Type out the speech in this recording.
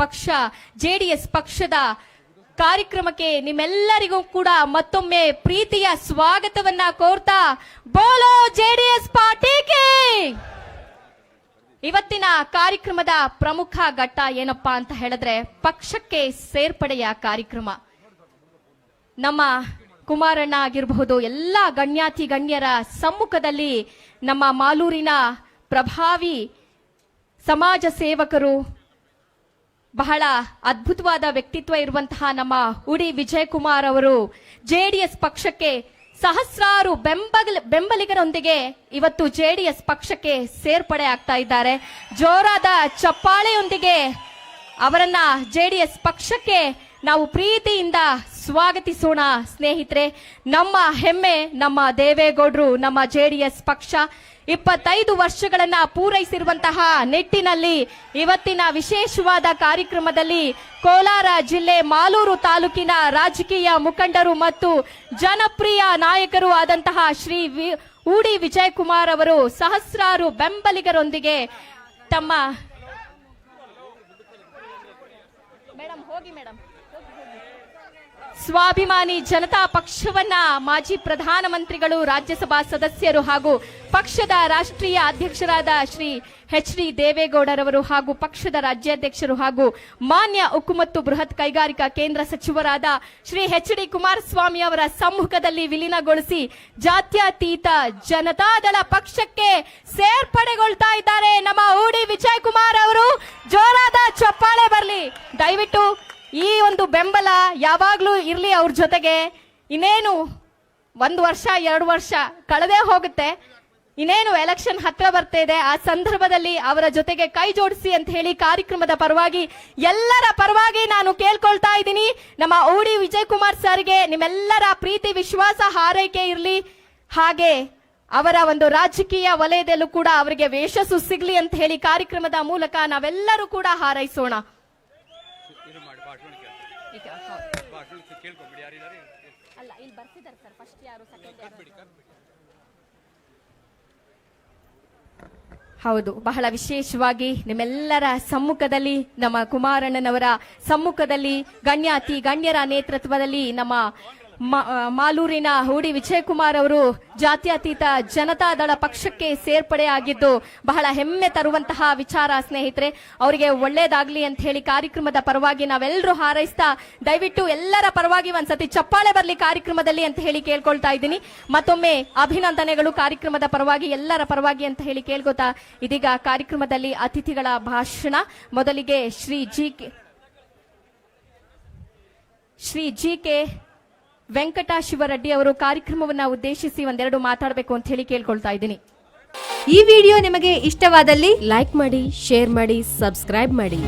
ಪಕ್ಷ ಜೆಡಿಎಸ್ ಪಕ್ಷದ ಕಾರ್ಯಕ್ರಮಕ್ಕೆ ನಿಮ್ಮೆಲ್ಲರಿಗೂ ಕೂಡ ಮತ್ತೊಮ್ಮೆ ಪ್ರೀತಿಯ ಸ್ವಾಗತವನ್ನ ಕೋರ್ತಾ ಬೋಲೋ ಜೆಡಿಎಸ್ ಪಾರ್ಟಿಗೆ. ಇವತ್ತಿನ ಕಾರ್ಯಕ್ರಮದ ಪ್ರಮುಖ ಘಟ್ಟ ಏನಪ್ಪಾ ಅಂತ ಹೇಳಿದ್ರೆ ಪಕ್ಷಕ್ಕೆ ಸೇರ್ಪಡೆಯ ಕಾರ್ಯಕ್ರಮ. ನಮ್ಮ ಕುಮಾರಣ್ಣ ಆಗಿರಬಹುದು, ಎಲ್ಲ ಗಣ್ಯಾತಿ ಗಣ್ಯರ ಸಮ್ಮುಖದಲ್ಲಿ ನಮ್ಮ ಮಾಲೂರಿನ ಪ್ರಭಾವಿ ಸಮಾಜ ಸೇವಕರು, ಬಹಳ ಅದ್ಭುತವಾದ ವ್ಯಕ್ತಿತ್ವ ಇರುವಂತಹ ನಮ್ಮ ಉಡಿ ವಿಜಯಕುಮಾರ್ ಅವರು ಜೆಡಿಎಸ್ ಪಕ್ಷಕ್ಕೆ ಸಹಸ್ರಾರು ಬೆಂಬಲಿಗರೊಂದಿಗೆ ಇವತ್ತು ಜೆಡಿಎಸ್ ಪಕ್ಷಕ್ಕೆ ಸೇರ್ಪಡೆ ಆಗ್ತಾ ಇದ್ದಾರೆ. ಜೋರಾದ ಚಪ್ಪಾಳೆಯೊಂದಿಗೆ ಅವರನ್ನ ಜೆಡಿಎಸ್ ಪಕ್ಷಕ್ಕೆ ನಾವು ಪ್ರೀತಿಯಿಂದ ಸ್ವಾಗತಿಸೋಣ ಸ್ನೇಹಿತರೆ. ನಮ್ಮ ಹೆಮ್ಮೆ ನಮ್ಮ ದೇವೇಗೌಡರು, ನಮ್ಮ ಜೆಡಿಎಸ್ ಪಕ್ಷ 25 ವರ್ಷಗಳನ್ನ ಪೂರೈಸಿರುವಂತಹ ನಿಟ್ಟಿನಲ್ಲಿ ಇವತ್ತಿನ ವಿಶೇಷವಾದ ಕಾರ್ಯಕ್ರಮದಲ್ಲಿ ಕೋಲಾರ ಜಿಲ್ಲೆ ಮಾಲೂರು ತಾಲೂಕಿನ ರಾಜಕೀಯ ಮುಖಂಡರು ಮತ್ತು ಜನಪ್ರಿಯ ನಾಯಕರು ಆದಂತಹ ಶ್ರೀ ಉಡಿ ವಿಜಯಕುಮಾರ್ ಅವರು ಸಹಸ್ರಾರು ಬೆಂಬಲಿಗರೊಂದಿಗೆ ತಮ್ಮ ಸ್ವಾಭಿಮಾನಿ ಜನತಾ ಪಕ್ಷವನ್ನ ಮಾಜಿ ಪ್ರಧಾನಮಂತ್ರಿಗಳು, ರಾಜ್ಯಸಭಾ ಸದಸ್ಯರು ಹಾಗೂ ಪಕ್ಷದ ರಾಷ್ಟ್ರೀಯ ಅಧ್ಯಕ್ಷರಾದ ಶ್ರೀ ಎಚ್.ಡಿ. ದೇವೇಗೌಡರವರು ಹಾಗೂ ಪಕ್ಷದ ರಾಜ್ಯಾಧ್ಯಕ್ಷರು ಹಾಗೂ ಮಾನ್ಯ ಉಕ್ಕು ಮತ್ತು ಬೃಹತ್ ಕೈಗಾರಿಕಾ ಕೇಂದ್ರ ಸಚಿವರಾದ ಶ್ರೀ ಎಚ್.ಡಿ. ಕುಮಾರಸ್ವಾಮಿ ಅವರ ಸಮ್ಮುಖದಲ್ಲಿ ವಿಲೀನಗೊಳಿಸಿ ಜಾತ್ಯತೀತ ಜನತಾದಳ ಪಕ್ಷಕ್ಕೆ ಸೇರ್ಪಡೆಗೊಳ್ತಾ ಇದ್ದಾರೆ ನಮ್ಮ ಉಡಿ ವಿಜಯಕುಮಾರ್ ಅವರು. ಜೋರಾದ ಚಪ್ಪಾಳೆ ಬರಲಿ ದಯವಿಟ್ಟು. ಈ ಒಂದು ಬೆಂಬಲ ಯಾವಾಗ್ಲೂ ಇರ್ಲಿ ಅವ್ರ ಜೊತೆಗೆ. ಇನ್ನೇನು 1 ವರ್ಷ 2 ವರ್ಷ ಕಳೆದೇ ಹೋಗುತ್ತೆ, ಇನ್ನೇನು ಎಲೆಕ್ಷನ್ ಹತ್ರ ಬರ್ತಾ ಇದೆ. ಆ ಸಂದರ್ಭದಲ್ಲಿ ಅವರ ಜೊತೆಗೆ ಕೈ ಜೋಡಿಸಿ ಅಂತ ಹೇಳಿ ಕಾರ್ಯಕ್ರಮದ ಪರವಾಗಿ ಎಲ್ಲರ ಪರವಾಗಿ ನಾನು ಕೇಳ್ಕೊಳ್ತಾ ಇದ್ದೀನಿ. ನಮ್ಮ ಉಡಿ ವಿಜಯಕುಮಾರ್ ಸರ್ಗೆ ನಿಮ್ಮೆಲ್ಲರ ಪ್ರೀತಿ ವಿಶ್ವಾಸ ಹಾರೈಕೆ ಇರಲಿ, ಹಾಗೆ ಅವರ ಒಂದು ರಾಜಕೀಯ ವಲಯದಲ್ಲೂ ಕೂಡ ಅವರಿಗೆ ಯಶಸ್ಸು ಸಿಗ್ಲಿ ಅಂತ ಹೇಳಿ ಕಾರ್ಯಕ್ರಮದ ಮೂಲಕ ನಾವೆಲ್ಲರೂ ಕೂಡ ಹಾರೈಸೋಣ. ಹೌದು, ಬಹಳ ವಿಶೇಷವಾಗಿ ನಿಮ್ಮೆಲ್ಲರ ಸಮ್ಮುಖದಲ್ಲಿ, ನಮ್ಮ ಕುಮಾರಣ್ಣನವರ ಸಮ್ಮುಖದಲ್ಲಿ, ಗಣ್ಯಾತಿ ಗಣ್ಯರ ನೇತೃತ್ವದಲ್ಲಿ ನಮ್ಮ ಮಾಲೂರಿನ ಉಡಿ ವಿಜಯಕುಮಾರ್ ಅವರು ಜಾತ್ಯತೀತ ಜನತಾದಳ ಪಕ್ಷಕ್ಕೆ ಸೇರ್ಪಡೆ ಆಗಿದ್ದು ಬಹಳ ಹೆಮ್ಮೆ ತರುವಂತಹ ವಿಚಾರ ಸ್ನೇಹಿತರೆ. ಅವರಿಗೆ ಒಳ್ಳೇದಾಗ್ಲಿ ಅಂತ ಹೇಳಿ ಕಾರ್ಯಕ್ರಮದ ಪರವಾಗಿ ನಾವೆಲ್ಲರೂ ಹಾರೈಸ್ತಾ ದಯವಿಟ್ಟು ಎಲ್ಲರ ಪರವಾಗಿ ಒಂದ್ಸತಿ ಚಪ್ಪಾಳೆ ಬರಲಿ ಕಾರ್ಯಕ್ರಮದಲ್ಲಿ ಅಂತ ಹೇಳಿ ಕೇಳ್ಕೊಳ್ತಾ ಇದ್ದೀನಿ. ಮತ್ತೊಮ್ಮೆ ಅಭಿನಂದನೆಗಳು ಕಾರ್ಯಕ್ರಮದ ಪರವಾಗಿ, ಎಲ್ಲರ ಪರವಾಗಿ ಅಂತ ಹೇಳಿ ಕೇಳ್ಕೊತಾ ಇದೀಗ ಕಾರ್ಯಕ್ರಮದಲ್ಲಿ ಅತಿಥಿಗಳ ಭಾಷಣ. ಮೊದಲಿಗೆ ಶ್ರೀ ಜಿ ಕೆ ವೆಂಕಟ ಶಿವರೆಡ್ಡಿ ಅವರು ಕಾರ್ಯಕ್ರಮವನ್ನು ಉದ್ದೇಶಿಸಿ ಒಂದೆರಡು ಮಾತಾಡಬೇಕು ಅಂತ ಹೇಳಿ ಕೇಳ್ಕೊಳ್ತಾ ಇದ್ದೀನಿ. ಈ ವಿಡಿಯೋ ನಿಮಗೆ ಇಷ್ಟವಾದಲ್ಲಿ ಲೈಕ್ ಮಾಡಿ, ಶೇರ್ ಮಾಡಿ, ಸಬ್ಸ್ಕ್ರೈಬ್ ಮಾಡಿ.